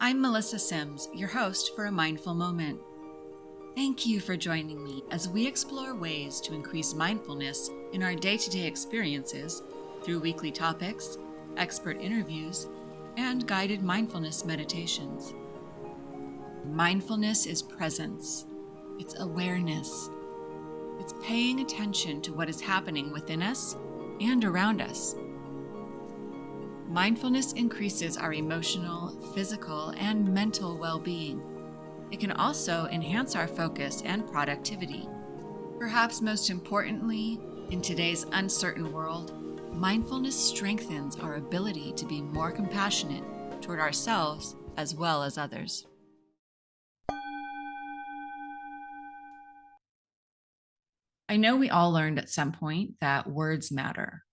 I'm Melissa Sims, your host for A Mindful Moment. Thank you for joining me as we explore ways to increase mindfulness in our day-to-day experiences through weekly topics, expert interviews, and guided mindfulness meditations. Mindfulness is presence. It's awareness. It's paying attention to what is happening within us and around us. Mindfulness increases our emotional, physical, and mental well-being. It can also enhance our focus and productivity. Perhaps most importantly, in today's uncertain world, mindfulness strengthens our ability to be more compassionate toward ourselves as well as others. I know we all learned at some point that words matter.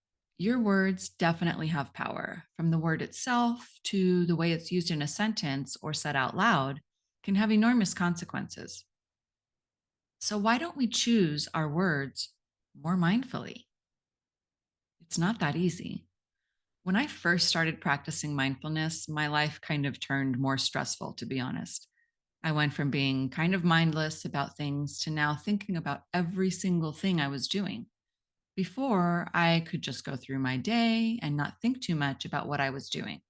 Your words definitely have power. From the word itself to the way it's used in a sentence or said out loud can have enormous consequences. So why don't we choose our words more mindfully? It's not that easy. When I first started practicing mindfulness, my life kind of turned more stressful, to be honest. I went from being kind of mindless about things to now thinking about every single thing I was doing. Before, I could just go through my day and not think too much about what I was doing,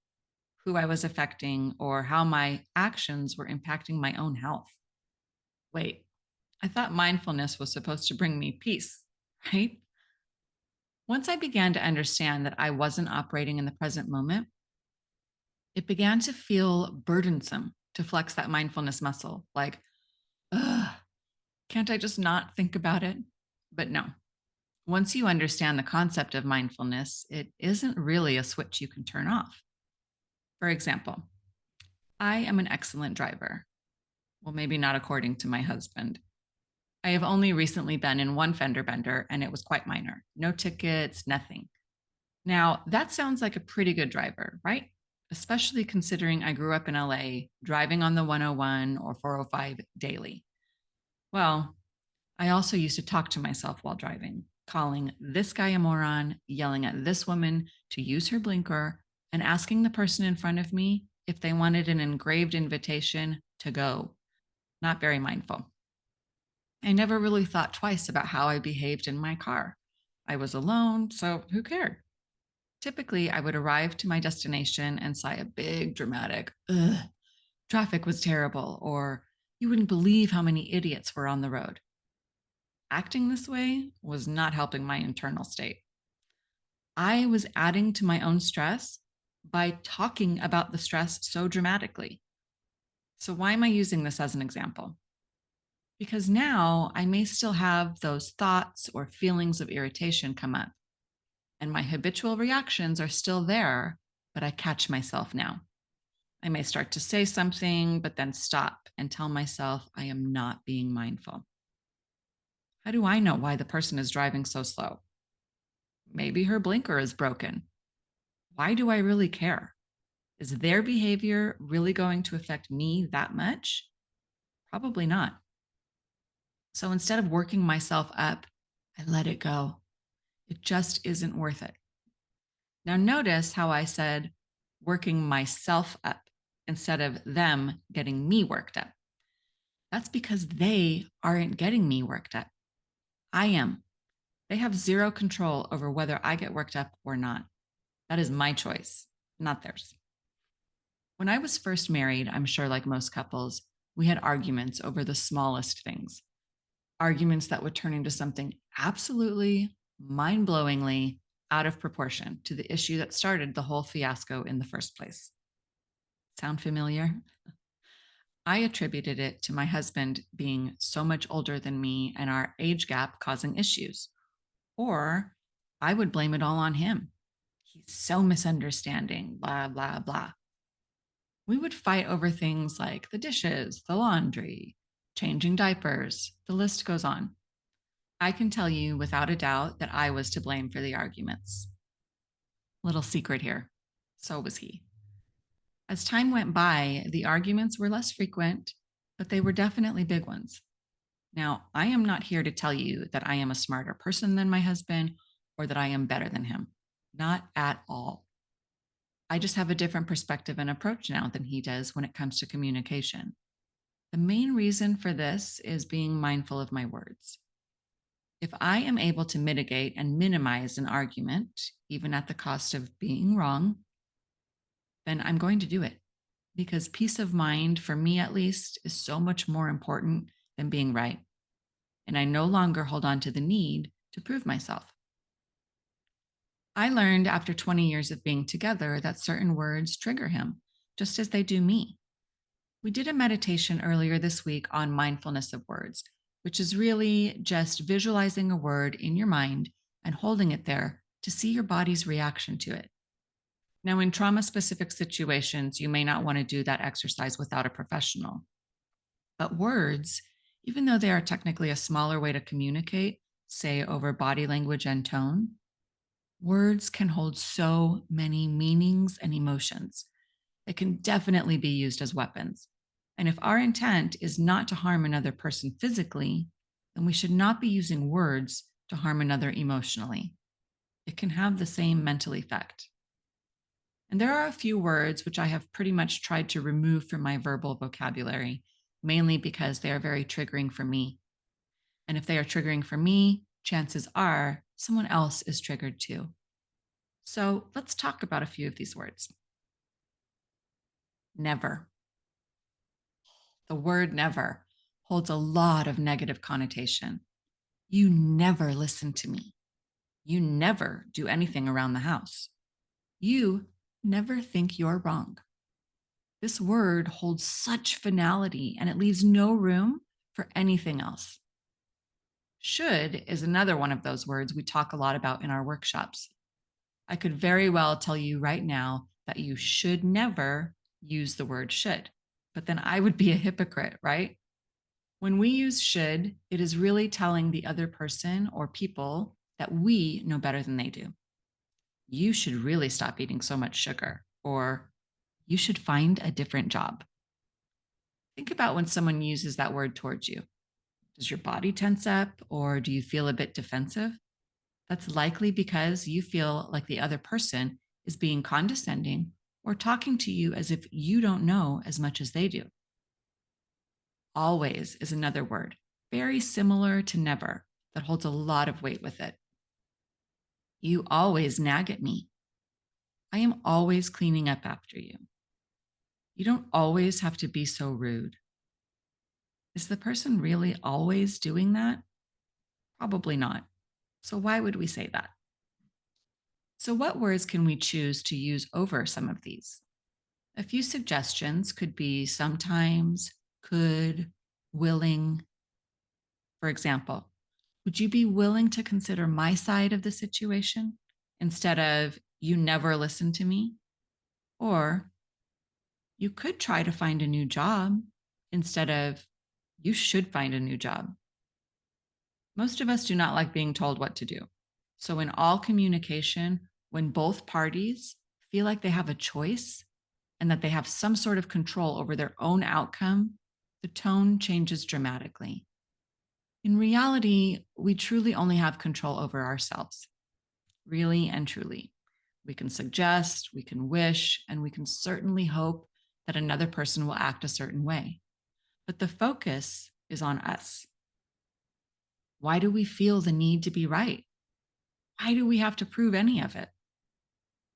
who I was affecting, or how my actions were impacting my own health. Wait, I thought mindfulness was supposed to bring me peace, right? Once I began to understand that I wasn't operating in the present moment, it began to feel burdensome to flex that mindfulness muscle. Like, ugh, can't I just not think about it? But no. Once you understand the concept of mindfulness, it isn't really a switch you can turn off. For example, I am an excellent driver. Well, maybe not according to my husband. I have only recently been in one fender bender, and it was quite minor. No tickets, nothing. Now, that sounds like a pretty good driver, right? Especially considering I grew up in LA, driving on the 101 or 405 daily. Well, I also used to talk to myself while driving, calling this guy a moron, yelling at this woman to use her blinker, and asking the person in front of me if they wanted an engraved invitation to go. Not very mindful. I never really thought twice about how I behaved in my car. I was alone, so who cared? Typically, I would arrive to my destination and sigh a big, dramatic, ugh, traffic was terrible, or you wouldn't believe how many idiots were on the road. Acting this way was not helping my internal state. I was adding to my own stress by talking about the stress so dramatically. So, why am I using this as an example? Because now I may still have those thoughts or feelings of irritation come up, and my habitual reactions are still there, but I catch myself now. I may start to say something, but then stop and tell myself I am not being mindful. How do I know why the person is driving so slow? Maybe her blinker is broken. Why do I really care? Is their behavior really going to affect me that much? Probably not. So instead of working myself up, I let it go. It just isn't worth it. Now, notice how I said working myself up instead of them getting me worked up. That's because they aren't getting me worked up. I am. They have zero control over whether I get worked up or not. That is my choice, not theirs. When I was first married, I'm sure like most couples, we had arguments over the smallest things. Arguments that would turn into something absolutely mind-blowingly out of proportion to the issue that started the whole fiasco in the first place. Sound familiar? I attributed it to my husband being so much older than me and our age gap causing issues. Or I would blame it all on him. He's so misunderstanding, blah, blah, blah. We would fight over things like the dishes, the laundry, changing diapers, the list goes on. I can tell you without a doubt that I was to blame for the arguments. Little secret here, so was he. As time went by, the arguments were less frequent, but they were definitely big ones. Now, I am not here to tell you that I am a smarter person than my husband or that I am better than him. Not at all. I just have a different perspective and approach now than he does when it comes to communication. The main reason for this is being mindful of my words. If I am able to mitigate and minimize an argument, even at the cost of being wrong, then I'm going to do it because peace of mind, for me at least, is so much more important than being right. And I no longer hold on to the need to prove myself. I learned after 20 years of being together that certain words trigger him, just as they do me. We did a meditation earlier this week on mindfulness of words, which is really just visualizing a word in your mind and holding it there to see your body's reaction to it. Now, in trauma specific situations, you may not want to do that exercise without a professional. But words, even though they are technically a smaller way to communicate, say over body language and tone, words can hold so many meanings and emotions. They can definitely be used as weapons. And if our intent is not to harm another person physically, then we should not be using words to harm another emotionally. It can have the same mental effect. And there are a few words which I have pretty much tried to remove from my verbal vocabulary, mainly because they are very triggering for me. And if they are triggering for me, chances are someone else is triggered too. So let's talk about a few of these words. Never. The word never holds a lot of negative connotation. You never listen to me. You never do anything around the house. You never think you're wrong. This word holds such finality and it leaves no room for anything else. Should is another one of those words we talk a lot about in our workshops. I could very well tell you right now that you should never use the word should, but then I would be a hypocrite, right? When we use should, it is really telling the other person or people that we know better than they do. You should really stop eating so much sugar, or you should find a different job. Think about when someone uses that word towards you. Does your body tense up, or do you feel a bit defensive? That's likely because you feel like the other person is being condescending or talking to you as if you don't know as much as they do. Always is another word, very similar to never, that holds a lot of weight with it. You always nag at me. I am always cleaning up after you. You don't always have to be so rude. Is the person really always doing that? Probably not. So why would we say that? So, what words can we choose to use over some of these? A few suggestions could be sometimes, could, willing. For example, would you be willing to consider my side of the situation instead of you never listen to me? Or you could try to find a new job instead of you should find a new job. Most of us do not like being told what to do. So, in all communication, when both parties feel like they have a choice and that they have some sort of control over their own outcome, the tone changes dramatically. In reality, we truly only have control over ourselves, really and truly. We can suggest, we can wish, and we can certainly hope that another person will act a certain way. But the focus is on us. Why do we feel the need to be right? Why do we have to prove any of it?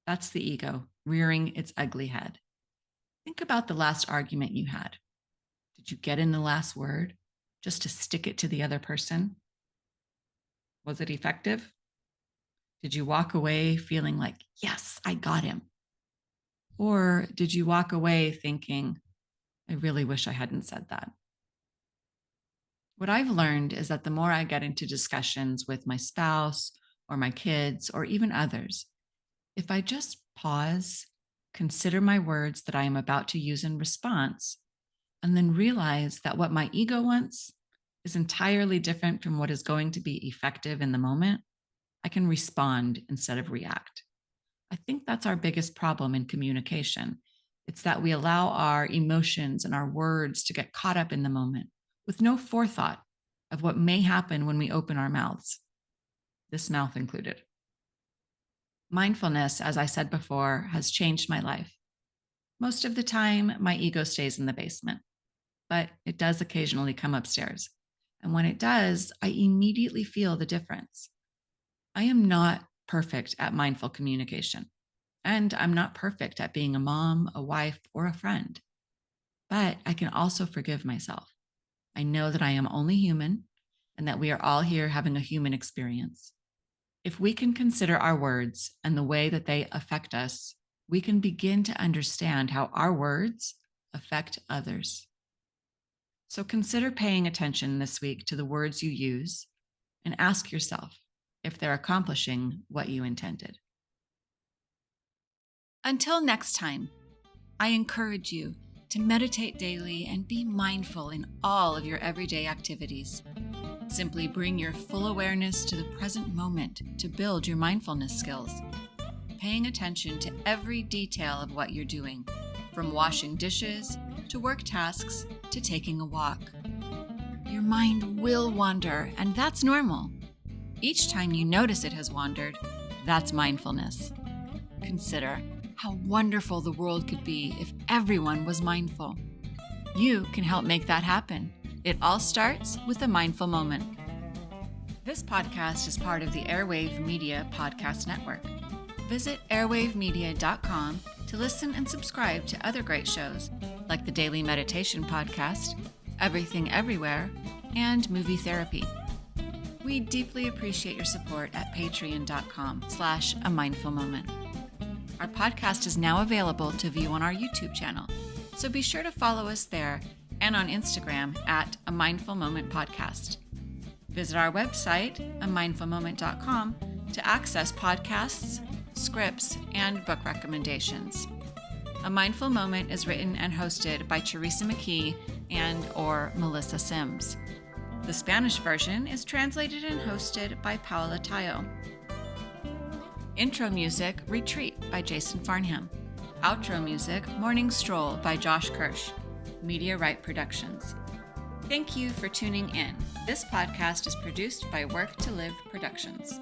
That's the ego rearing its ugly head. Think about the last argument you had. Did you get in the last word just to stick it to the other person? Was it effective? Did you walk away feeling like, yes, I got him? Or did you walk away thinking, I really wish I hadn't said that? What I've learned is that the more I get into discussions with my spouse or my kids or even others, if I just pause, consider my words that I am about to use in response, and then realize that what my ego wants is entirely different from what is going to be effective in the moment, I can respond instead of react. I think that's our biggest problem in communication. It's that we allow our emotions and our words to get caught up in the moment with no forethought of what may happen when we open our mouths, this mouth included. Mindfulness, as I said before, has changed my life. Most of the time, my ego stays in the basement, but it does occasionally come upstairs. And when it does, I immediately feel the difference. I am not perfect at mindful communication, and I'm not perfect at being a mom, a wife, or a friend, but I can also forgive myself. I know that I am only human and that we are all here having a human experience. If we can consider our words and the way that they affect us, we can begin to understand how our words affect others. So consider paying attention this week to the words you use and ask yourself if they're accomplishing what you intended. Until next time, I encourage you to meditate daily and be mindful in all of your everyday activities. Simply bring your full awareness to the present moment to build your mindfulness skills, paying attention to every detail of what you're doing, from washing dishes to work tasks to taking a walk. Your mind will wander, and that's normal. Each time you notice it has wandered, that's mindfulness. Consider how wonderful the world could be if everyone was mindful. You can help make that happen. It all starts with a mindful moment. This podcast is part of the Airwave Media Podcast Network. Visit airwavemedia.com to listen and subscribe to other great shows like the Daily Meditation Podcast, Everything Everywhere, and Movie Therapy. We deeply appreciate your support at patreon.com/amindfulmoment. Our podcast is now available to view on our YouTube channel, so be sure to follow us there and on Instagram at A Mindful Moment Podcast. Visit our website, amindfulmoment.com, to access podcasts, scripts, and book recommendations. A Mindful Moment is written and hosted by Teresa McKee and/or Melissa Sims. The Spanish version is translated and hosted by Paula Tayo. Intro music, Retreat by Jason Farnham. Outro music, Morning Stroll by Josh Kirsch. Media Right Productions. Thank you for tuning in. This podcast is produced by Work to Live Productions.